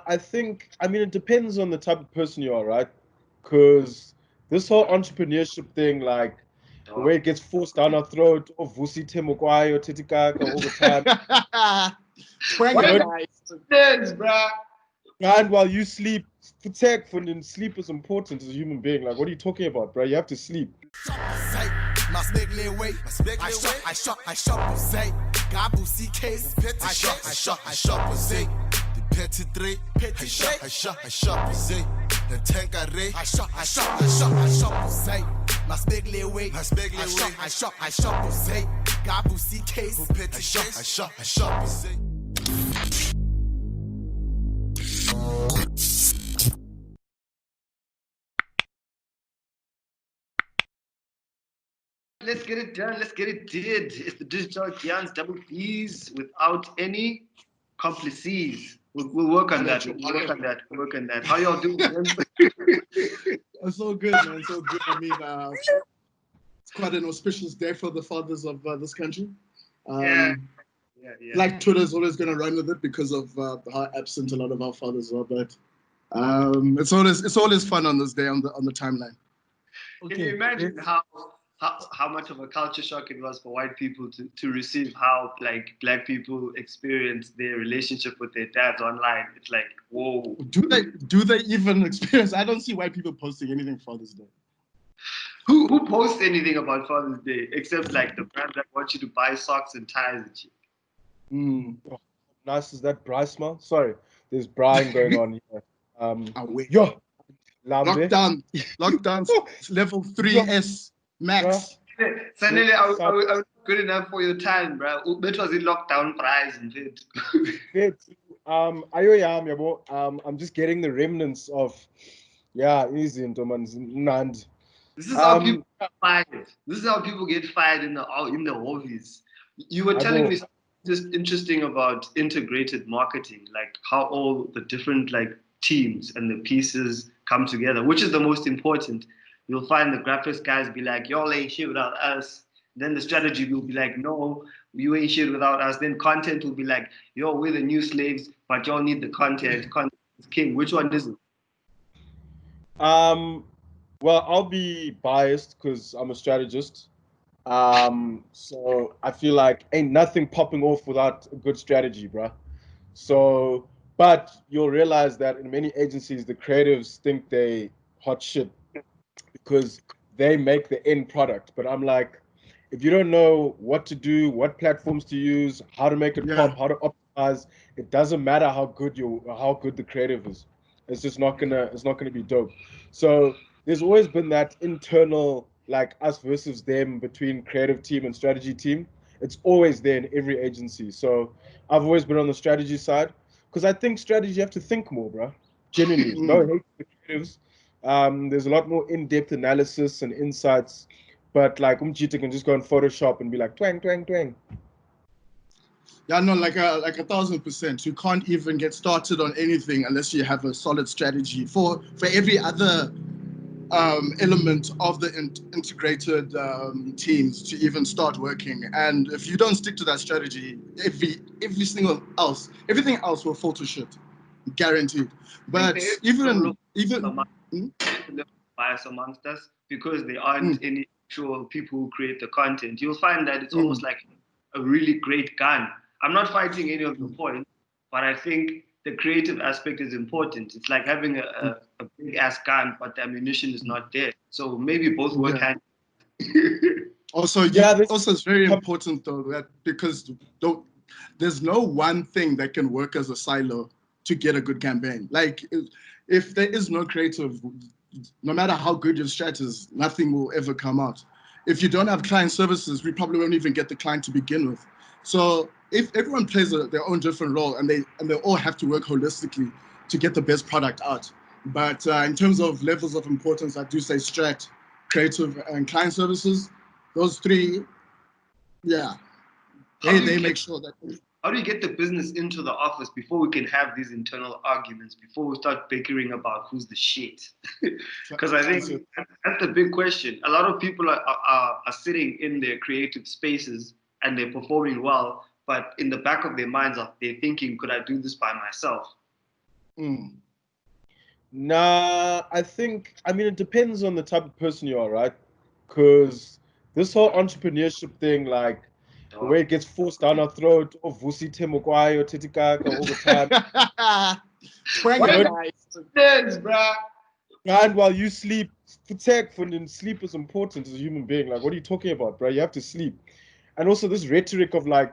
I think, I mean, it depends on the type of person you are, right? Because this whole entrepreneurship thing, like the way it gets forced down our throat, of Vusi Temokwayo, Titikaka all the time. Twang You know, guys, bro. and while you sleep, for tech, for sleep is important as a human being. Like, what are you talking about, bro? You have to sleep. Let's get it done. Let's get it did. It's the Digital Dyans, double D's, without any complices. We'll work on that. We'll work on that. We'll work on that. How y'all doing? It's so good, man. So good. I mean, it's quite an auspicious day for the fathers of this country. Yeah. Like Twitter's always going to run with it because of how absent a lot of our fathers are. But it's always fun on this day on the timeline. Can you imagine how much of a culture shock it was for white people to receive how like black people experience their relationship with their dads online? It's like, whoa. Do they even experience? I don't see white people posting anything Father's Day. Who posts anything about Father's Day except like the brands that want you to buy socks and ties and shit? Oh, nice is that Bry smell? Sorry, there's Brian going on here. Yo, lockdown, level 3S max. Sanele, I was good enough for your time, bro. That was a lockdown prize, and I'm just getting the remnants of easy and Nand. This is how people get fired. This is how people get fired in the hobbies. You were telling me something just interesting about integrated marketing, like how all the different like teams and the pieces come together, which is the most important. You'll find the graphics guys be like, y'all ain't shit without us. Then the strategy will be like, no, you ain't shit without us. Then content will be like, yo, we're the new slaves, but y'all need the content. Content is king. Which one is it? Well, I'll be biased because I'm a strategist. So I feel like ain't nothing popping off without a good strategy, bruh. So, but you'll realize that in many agencies, the creatives think they hot shit because they make the end product. But I'm like, if you don't know what to do, what platforms to use, how to make it pop, how to optimize, it doesn't matter how good the creative is. It's just not gonna be dope. So there's always been that internal like us versus them between creative team and strategy team. It's always there in every agency. So I've always been on the strategy side because I think strategy you have to think more, bro. Genuinely, no hate to the creatives. There's a lot more in-depth analysis and insights, but like Umjita can just go on Photoshop and be like twang twang twang. Yeah, no, like 1,000%. You can't even get started on anything unless you have a solid strategy for every other element of the integrated teams to even start working. And if you don't stick to that strategy, everything else will fall to shit, guaranteed. But even bias amongst us because there aren't any actual people who create the content. You'll find that it's almost like a really great gun. I'm not fighting any of the points, but I think the creative aspect is important. It's like having a big ass gun, but the ammunition is not there. So maybe both work hand. Also, it's very important though that because there's no one thing that can work as a silo to get a good campaign. Like if there is no creative, no matter how good your strat is, nothing will ever come out. If you don't have client services, we probably won't even get the client to begin with. So if everyone plays their own different role and they all have to work holistically to get the best product out. But in terms of levels of importance, I do say strat, creative, and client services. Those three, they make sure that. How do you get the business into the office before we can have these internal arguments, before we start bickering about who's the shit? Because I think that's the big question. A lot of people are sitting in their creative spaces and they're performing well, but in the back of their minds, they're thinking, could I do this by myself? Mm. Nah, I mean, it depends on the type of person you are, right? Because this whole entrepreneurship thing, like the way it gets forced down our throat, of Vusi Temokwayo, Titikaka all the time. Twang it, Yes, bruh. And while you sleep, protect when sleep is important as a human being. Like, what are you talking about, bro? You have to sleep. And also this rhetoric of like,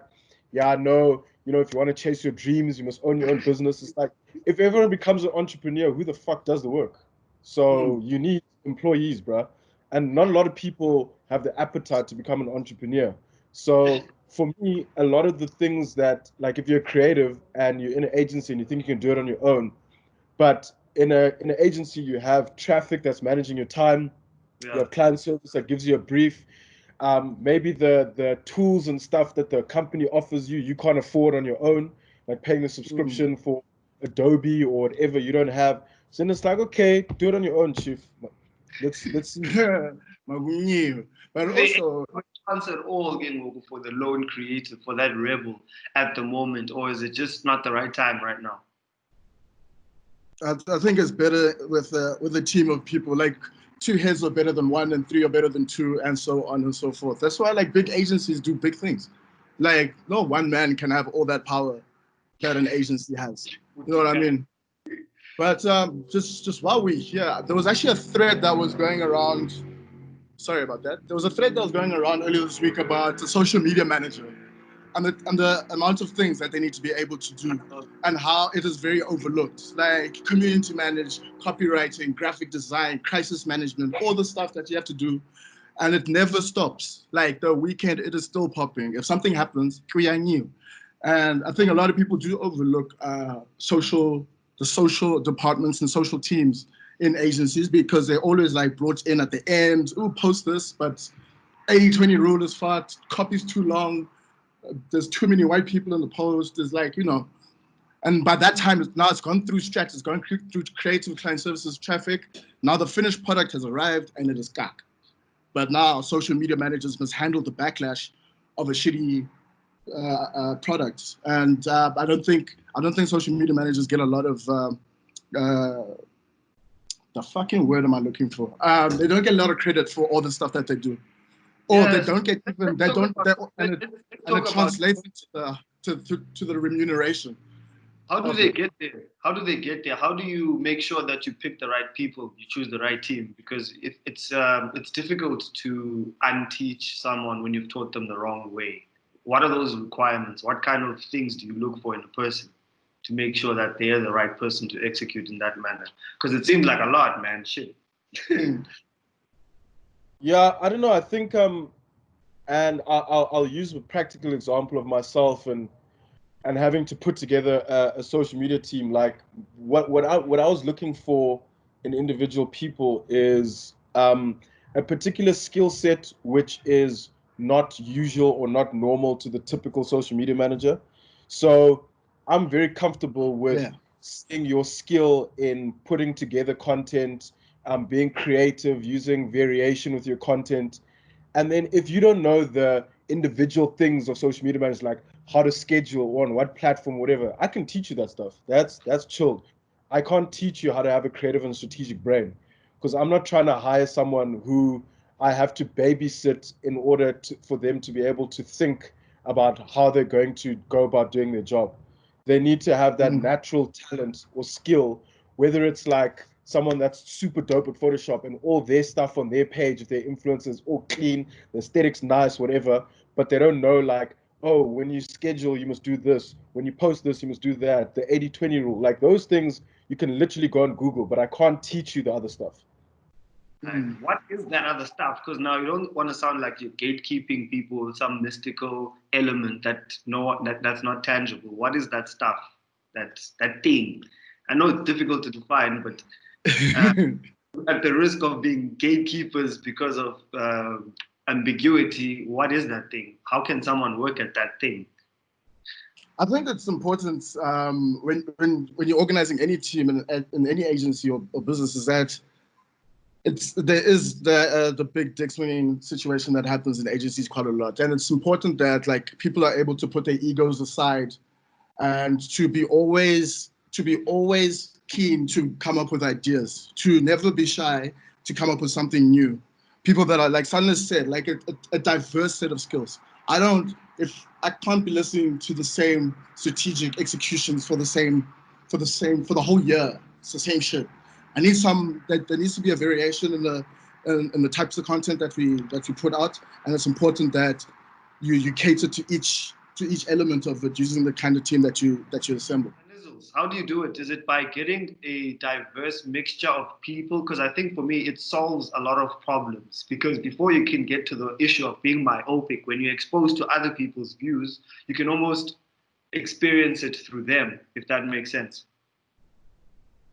yeah, no, if you want to chase your dreams, you must own your own business. It's like, if everyone becomes an entrepreneur, who the fuck does the work? So you need employees, bro. And not a lot of people have the appetite to become an entrepreneur. So for me, a lot of the things that, like, if you're creative and you're in an agency and you think you can do it on your own, but in an agency, you have traffic that's managing your time. You have client service that gives you a brief. Maybe the tools and stuff that the company offers you, you can't afford on your own, like paying a subscription for Adobe or whatever you don't have. So then it's like, okay, do it on your own, chief. Let's see. But also, answer all again for the lone creative, for that rebel at the moment, or is it just not the right time right now? I think it's better with a team of people. Like, two heads are better than one, and three are better than two, and so on and so forth. That's why like big agencies do big things. Like, no one man can have all that power that an agency has. You know what I mean? But just while we're here, there was actually a thread that was going around. Sorry about that. There was a thread that was going around earlier this week about a social media manager and the amount of things that they need to be able to do and how it is very overlooked, like community manage, copywriting, graphic design, crisis management, all the stuff that you have to do. And it never stops. Like the weekend, it is still popping. If something happens, kuya new. And I think a lot of people do overlook the social departments and social teams in agencies because they're always like brought in at the end. Oh, post this, but 80-20 rule is fat, copy's too long, there's too many white people in the post. There's like, and by that time, now it's gone through stretch, it's gone through creative client services traffic. Now the finished product has arrived and it is gak. But now social media managers must handle the backlash of a shitty product. And I don't think social media managers get a lot of the fucking word am I looking for? They don't get a lot of credit for all the stuff that they do. Or they don't get even and it translates to the remuneration. How do they get there? How do they get there? How do you make sure that you pick the right people, you choose the right team? Because it's difficult to unteach someone when you've taught them the wrong way. What are those requirements? What kind of things do you look for in a person to make sure that they're the right person to execute in that manner? Because it seems like a lot, man. Shit. Yeah, I don't know. I think and I'll use a practical example of myself and having to put together a social media team. Like what I was looking for in individual people is a particular skill set which is not usual or not normal to the typical social media manager. So I'm very comfortable with seeing your skill in putting together content, being creative, using variation with your content. And then if you don't know the individual things of social media managers, like how to schedule on what platform, whatever, I can teach you that stuff. That's chilled. I can't teach you how to have a creative and strategic brain because I'm not trying to hire someone who I have to babysit in order for them to be able to think about how they're going to go about doing their job. They need to have that natural talent or skill, whether it's like someone that's super dope at Photoshop and all their stuff on their page, if their influencers all clean, the aesthetic's nice, whatever, but they don't know like, oh, when you schedule, you must do this. When you post this, you must do that. The 80-20 rule, like those things, you can literally go on Google, but I can't teach you the other stuff. What is that other stuff? Because now you don't want to sound like you're gatekeeping people with some mystical element that's not tangible. What is that stuff? That thing? I know it's difficult to define, but at the risk of being gatekeepers because of ambiguity, what is that thing? How can someone work at that thing? I think it's important when you're organizing any team in any agency or business is that there is the big dick swinging situation that happens in agencies quite a lot, and it's important that like people are able to put their egos aside and to be always to be always keen to come up with ideas, to never be shy, to come up with something new. People that are, like Sanele said, like a diverse set of skills. If I can't be listening to the same strategic executions for the whole year, it's the same shit. I need there needs to be a variation in the types of content that we put out, and it's important that you cater to each element of it using the kind of team that you assemble. How do you do it? Is it by getting a diverse mixture of people? Because I think for me, it solves a lot of problems. Because before you can get to the issue of being myopic, when you're exposed to other people's views, you can almost experience it through them, if that makes sense.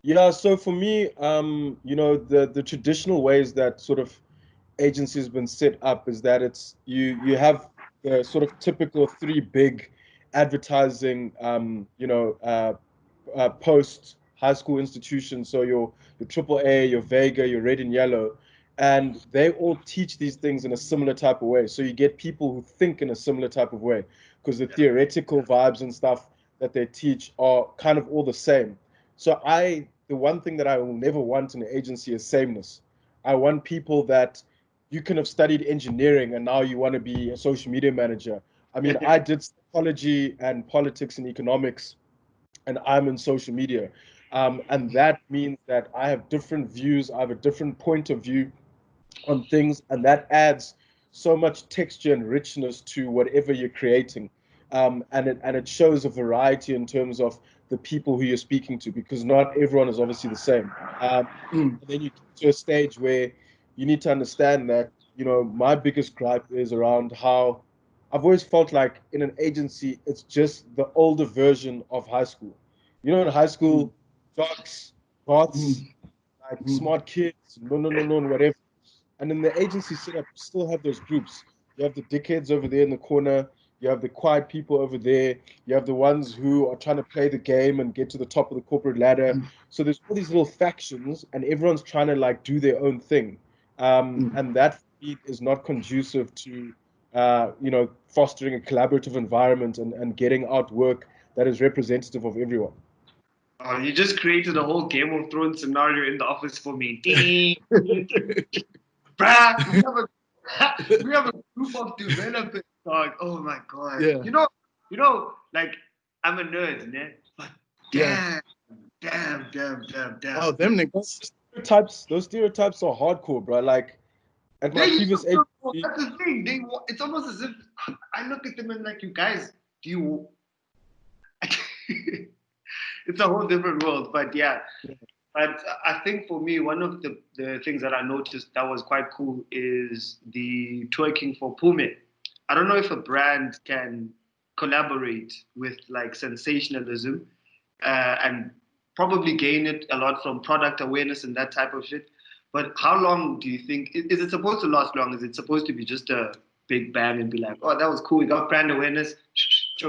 Yeah, so for me, the traditional ways that sort of agency has been set up is that it's you have the sort of typical three big advertising, post high school institutions. So your AAA, your Vega, your Red and Yellow, and they all teach these things in a similar type of way. So you get people who think in a similar type of way because the theoretical vibes and stuff that they teach are kind of all the same. So the one thing that I will never want in an agency is sameness. I want people that you can have studied engineering and now you want to be a social media manager. I mean, I did psychology and politics and economics, and I'm in social media. And that means that I have different views, I have a different point of view on things, and that adds so much texture and richness to whatever you're creating. And it shows a variety in terms of the people who you're speaking to, because not everyone is obviously the same. And then you get to a stage where you need to understand that, my biggest gripe is around how I've always felt like in an agency, it's just the older version of high school. In high school, jocks, goths, like smart kids, no, whatever. And in the agency setup, you still have those groups. You have the dickheads over there in the corner. You have the quiet people over there. You have the ones who are trying to play the game and get to the top of the corporate ladder. So there's all these little factions, and everyone's trying to like do their own thing. And that is not conducive to, fostering a collaborative environment and getting out work that is representative of everyone. Oh, you just created a whole Game of Thrones scenario in the office for me. Bruh, we have a group of developers, dog. Oh my god. Yeah. Like I'm a nerd, man. But damn. Oh, them niggas. Those stereotypes are hardcore, bro. Like at my previous agency. That's the thing. It's almost as if I look at them and like, you guys, do you? It's a whole different world, but yeah. But I think for me, one of the things that I noticed that was quite cool is the twerking for Pume. I don't know if a brand can collaborate with like sensationalism and probably gain it a lot from product awareness and that type of shit. But how long do you think, is it supposed to last long? Is it supposed to be just a big bang and be like, oh, that was cool, we got brand awareness, do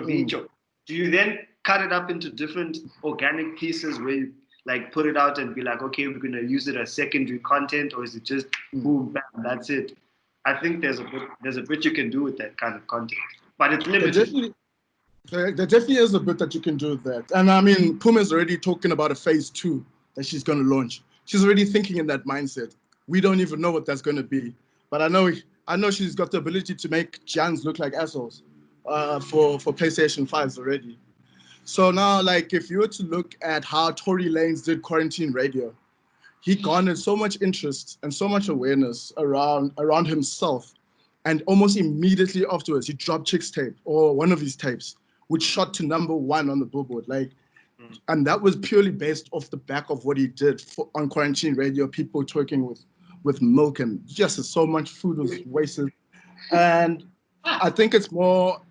you then cut it up into different organic pieces where you like put it out and be like, okay, we're going to use it as secondary content, or is it just boom, bam, that's it? I think there's a bit you can do with that kind of content, but it's limited. There definitely is a bit that you can do with that. And I mean, Puma's already talking about a phase 2 that she's going to launch. She's already thinking in that mindset. We don't even know what that's going to be. But I know she's got the ability to make Jans look like assholes for PlayStation 5s already. So now, like, if you were to look at how Tory Lanez did Quarantine Radio, he garnered so much interest and so much awareness around himself. And almost immediately afterwards, he dropped Chick's tape, or one of his tapes, which shot to #1 on the Billboard. And that was purely based off the back of what he did on Quarantine Radio, people twerking with milk, and just so much food was wasted. And I think it's more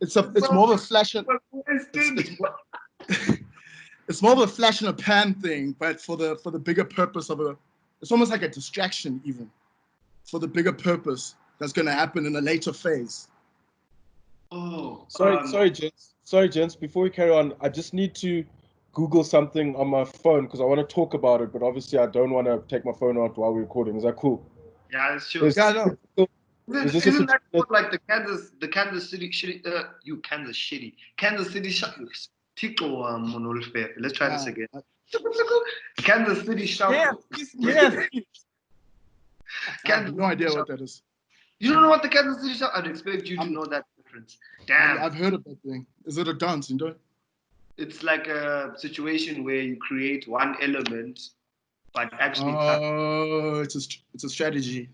it's more of a flash it's more of a flash in a pan thing, but for the bigger purpose of it's almost like a distraction even for the bigger purpose that's going to happen in a later phase. Oh, sorry, gents. Before we carry on, I just need to Google something on my phone because I want to talk about it, but obviously I don't want to take my phone out while we're recording. Is that cool? Yeah, it's sure. Yeah, no. Isn't that like the Kansas City Let's try this again. Kansas City Shuffle. Yes. I have no idea what that is. You don't know what the Kansas City Shuffle? I'd expect you to know that difference. Damn. I've heard of that thing. Is it a dance, you know? It's like a situation where you create one element, but actually it's a strategy.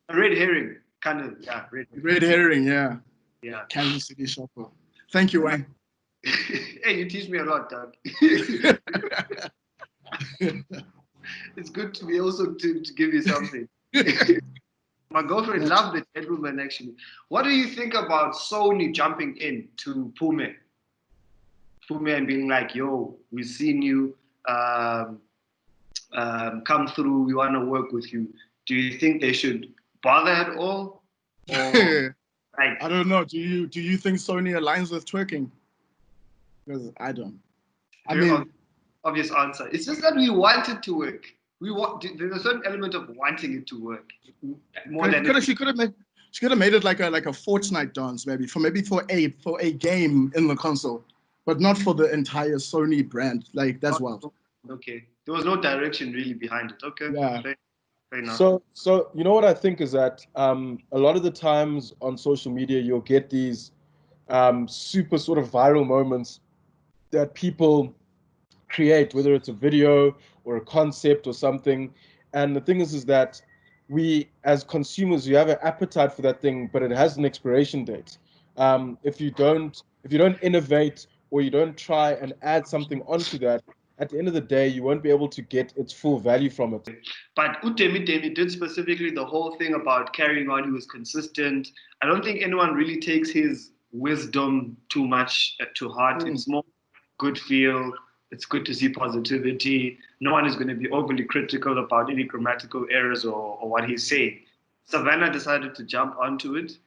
A red herring, kind of, yeah. Red herring, yeah. Yeah. Kansas City Shuffle. Thank you, Wayne. Hey, you teach me a lot, Doug. It's good to be also to give you something. My girlfriend loved the gentleman, actually. What do you think about Sony jumping in to Pume and being like, yo, we've seen you come through, we want to work with you. Do you think they should bother at all? Or, like, I don't know. Do you think Sony aligns with twerking? Because I don't. I mean, obvious answer. It's just that we want it to work. There's a certain element of wanting it to work. She could have made it like a Fortnite dance, maybe for a game in the console, but not for the entire Sony brand. Like, that's wild. Okay, there was no direction really behind it. Okay. Yeah. Fair enough. So you know what I think is that a lot of the times on social media you'll get these super sort of viral moments that people create, whether it's a video or a concept or something. And the thing is that we as consumers, you have an appetite for that thing, but it has an expiration date. If you don't innovate or you don't try and add something onto that, at the end of the day, you won't be able to get its full value from it. But DemiDemi did specifically the whole thing about carrying on. He was consistent. I don't think anyone really takes his wisdom too much to heart. It's more good feel. It's good to see positivity. No one is going to be overly critical about any grammatical errors or what he's saying. Savanna decided to jump onto it.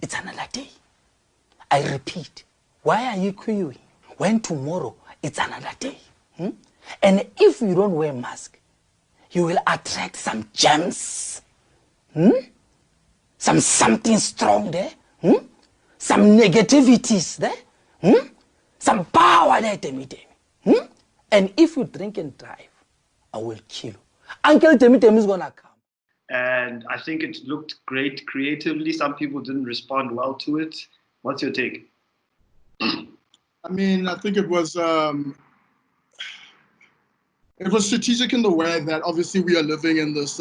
It's another day. I repeat, why are you queuing when tomorrow it's another day? And if you don't wear mask, you will attract some gems. Something strong there. Some negativities there. Some power there, DemiDemi. And if you drink and drive, I will kill you. Uncle DemiDemi is gonna come. And I think it looked great creatively. Some people didn't respond well to it. What's your take? I mean, I think it was strategic in the way that obviously we are living in this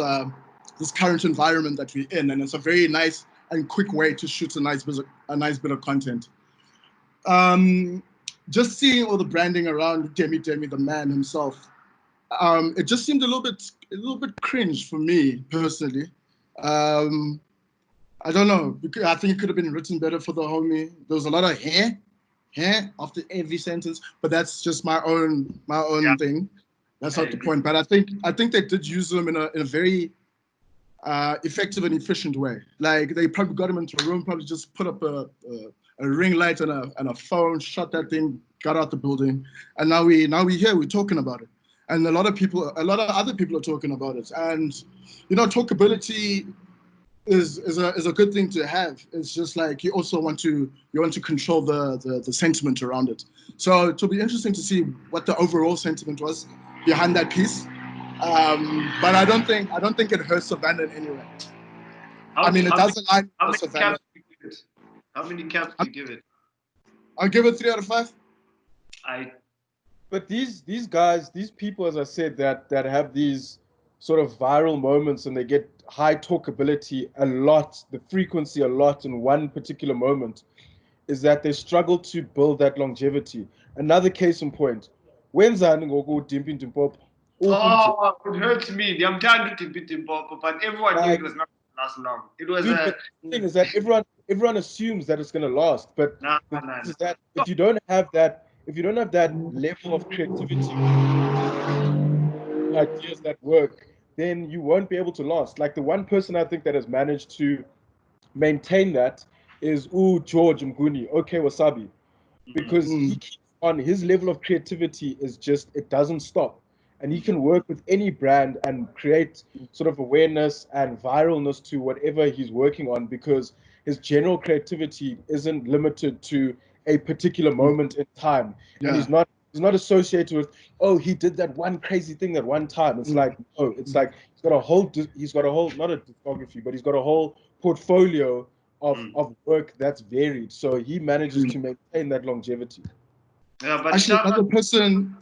this current environment that we're in, and it's a very nice and quick way to shoot a nice bit of content. Just seeing all the branding around DemiDemi, the man himself, it just seemed a little bit cringe for me personally. I don't know. I think it could have been written better for the homie. There was a lot of hair after every sentence, but that's just my own thing. That's not the point. But I think they did use them in a very effective and efficient way. Like, they probably got him into a room, probably just put up a ring light and a phone, shot that thing, got out the building, and now we're here, we're talking about it. And a lot of other people are talking about it. And talkability is a good thing to have. It's just like you also want to control the sentiment around it. So it'll be interesting to see what the overall sentiment was behind that piece. But I don't think it hurts Savanna in any way. It doesn't like Savanna. How many caps do you give it? I'll give it 3 out of 5. But these guys, these people, as I said, that have these sort of viral moments and they get high talkability a lot, the frequency a lot in one particular moment, is that they struggle to build that longevity. Another case in point, when oh, it hurts me. I'm tired of Dimpi, but everyone knew it was not going to last long. It was the thing is that everyone assumes that it's going to last, but is that if you don't have that level of creativity, ideas that work, then you won't be able to last. Like, the one person I think that has managed to maintain that is George Mguni, okay Wasabi, because he keeps on, his level of creativity is just, it doesn't stop. And he can work with any brand and create sort of awareness and viralness to whatever he's working on, because his general creativity isn't limited to a particular moment in time, and he's not associated with, oh, he did that one crazy thing at one time. It's like, oh, it's like he's got a whole not a discography, but he's got a whole portfolio of work that's varied. So he manages to maintain that longevity. Yeah, but actually, another person.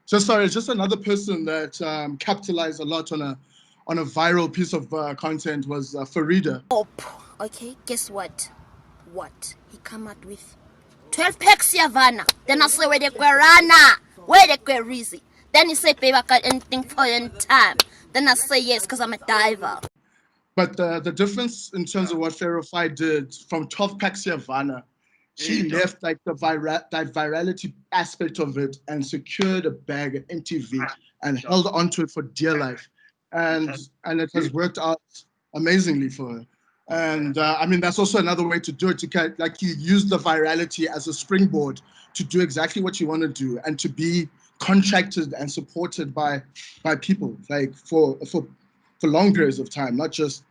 Just another person that capitalized a lot on a viral piece of content was Farida. Okay, guess what? What he come out with? 12 packs Savannah. Then I say where the Guarana, where the Guarizi. Then he say, babe, I got anything for you in time. Then I say yes, because I'm a diver. But the difference in terms of what Pharoahfi did from 12 packs Savannah, she left like the virality aspect of it and secured a bag at MTV and held onto it for dear life. And it has worked out amazingly for her. And I mean, that's also another way to do it. Like you use the virality as a springboard to do exactly what you want to do and to be contracted and supported by people like for long periods of time, not just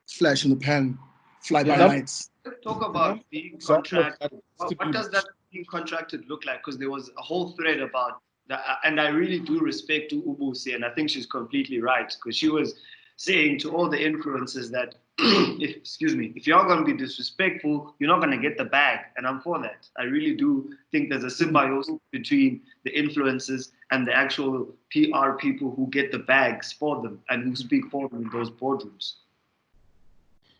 flash in the pan, fly by nights. Let's talk about being contracted. What does that being contracted look like? Because there was a whole thread about that, and I really do respect to Ubusi, and I think she's completely right, because she was saying to all the influencers that if you're going to be disrespectful, you're not going to get the bag, and I'm for that. I really do think there's a symbiosis between the influencers and the actual PR people who get the bags for them and who speak for them in those boardrooms.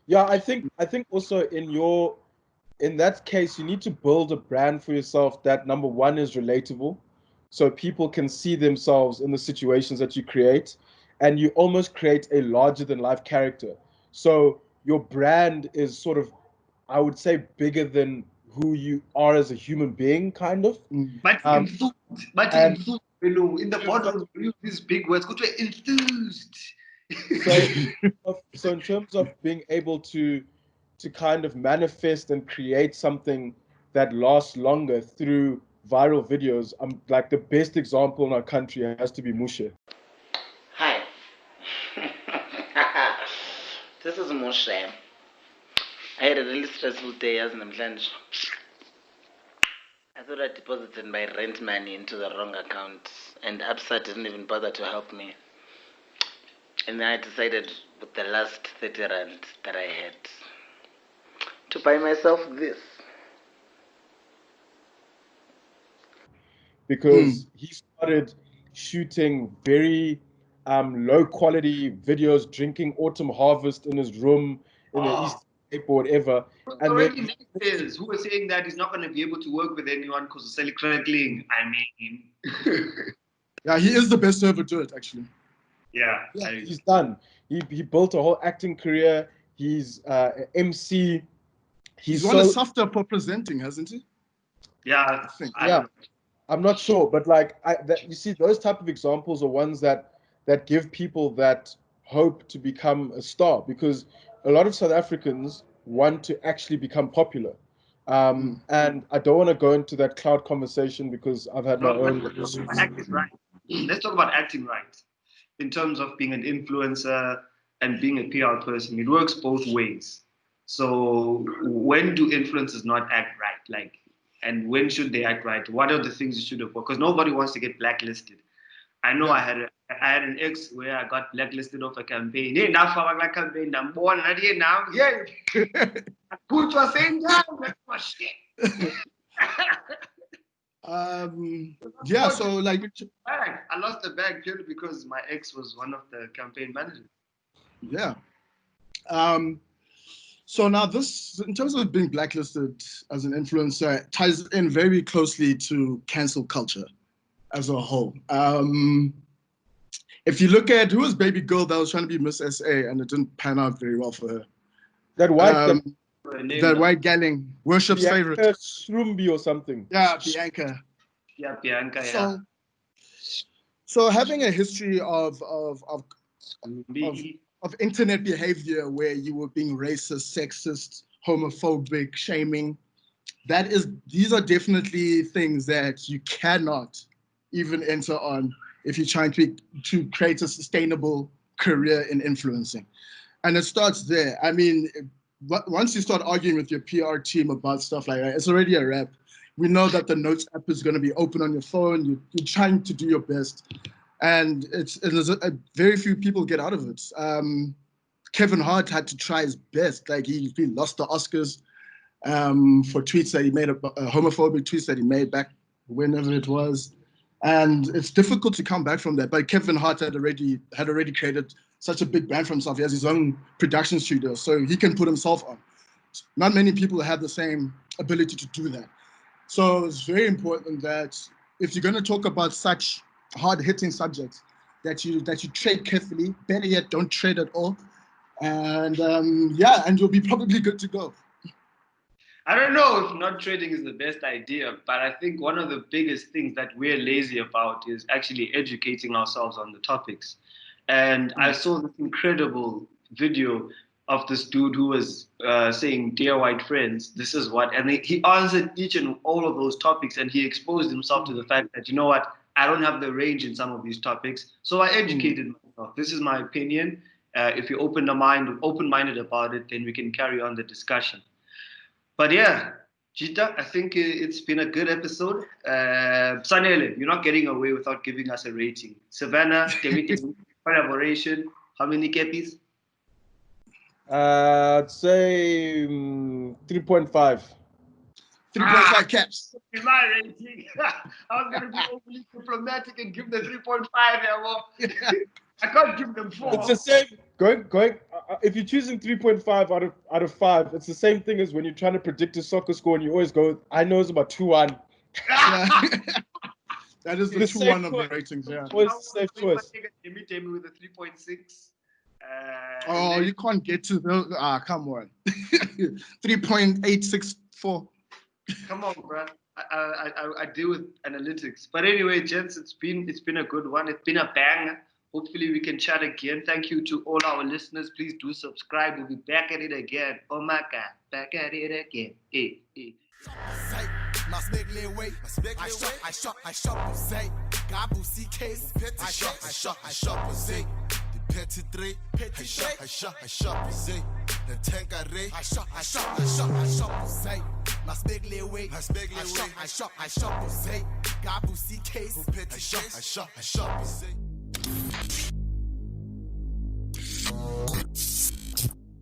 Yeah, I think also in that case, you need to build a brand for yourself that, number one, is relatable, so people can see themselves in the situations that you create, and you almost create a larger than life character. So your brand is sort of, I would say, bigger than who you are as a human being, kind of. But enthused, in the boardroom, we use these big words. Go to enthused. So in terms of being able to kind of manifest and create something that lasts longer through viral videos, like the best example in our country has to be Mushe. Hi. This is Mushe. I had a really stressful day as an namhlanje. I thought I deposited my rent money into the wrong account, and Absa didn't even bother to help me. And then I decided with the last 30 rand that I had to buy myself this. Because he started shooting very low quality videos, drinking autumn harvest in his room in the East Cape or whatever. And then who were saying that he's not going to be able to work with anyone because of celebrating. I mean, yeah, he is the best to ever do it, actually. Yeah, he's done. He built a whole acting career. He's an MC. He's won a SAFTA for presenting, hasn't he? Yeah, I think. I'm not sure, but like you see, those type of examples are ones that give people that hope to become a star, because a lot of South Africans want to actually become popular. And I don't want to go into that cloud conversation because I've had my own. Acting right. Let's talk about acting right. In terms of being an influencer and being a PR person, it works both ways. So when do influencers not act right? And when should they act right? What are the things you should have? Because nobody wants to get blacklisted. I know I had an ex where I got blacklisted off a campaign. Hey, now for my campaign, I'm born and here now. Yeah, put your same down. That's my shit. Yeah, so like I lost the bag purely because my ex was one of the campaign managers. Yeah. So now this, in terms of being blacklisted as an influencer, ties in very closely to cancel culture as a whole. If you look at who was baby girl that was trying to be Miss SA and it didn't pan out very well for her. That white that white galling, worship's favorite. Shrumbi or something. Yeah, Bianca. Yeah, Bianca, So having a history of internet behavior where you were being racist, sexist, homophobic, shaming, these are definitely things that you cannot even enter on if you're trying to create a sustainable career in influencing. And it starts there. I mean, once you start arguing with your PR team about stuff like that, it's already a wrap. We know that the Notes app is going to be open on your phone. You're trying to do your best, and very few people get out of it. Kevin Hart had to try his best. Like he lost the Oscars for tweets that he made, homophobic tweets that he made back whenever it was, and it's difficult to come back from that. But Kevin Hart had already created such a big brand for himself. He has his own production studio, so he can put himself on. Not many people have the same ability to do that. So it's very important that if you're going to talk about such hard-hitting subjects, that you tread carefully. Better yet, don't tread at all. And and you'll be probably good to go. I don't know if not trading is the best idea, but I think one of the biggest things that we're lazy about is actually educating ourselves on the topics. And I saw this incredible video of this dude who was saying, "Dear white friends, this is what," and he answered each and all of those topics, and he exposed himself to the fact that, you know what, I don't have the range in some of these topics, so I educated myself. This is my opinion. If you're open-minded about it, then we can carry on the discussion. But yeah, Jita, I think it's been a good episode. Sanele, you're not getting away without giving us a rating. Savanna, DemiDemi, collaboration, how many cappies? I'd say 3.5. 3.5 caps. My rating. I was going to be overly diplomatic and give them 3.5. I can't give them 4. It's the same. Going. If you're choosing 3.5 out of 5, it's the same thing as when you're trying to predict a soccer score and you always go, "I know it's about 2-1." That is the 2-1 of the ratings. Yeah. Always the safe choice. DemiDemi with a 3.6. You can't get to those. Come on. 3.864. Come on, bro. I deal with analytics. But anyway, gents, it's been a good one. It's been a banger. Hopefully we can chat again. Thank you to all our listeners. Please do subscribe. We'll be back at it again. Oh my God, back at it again. ep.3, I shop,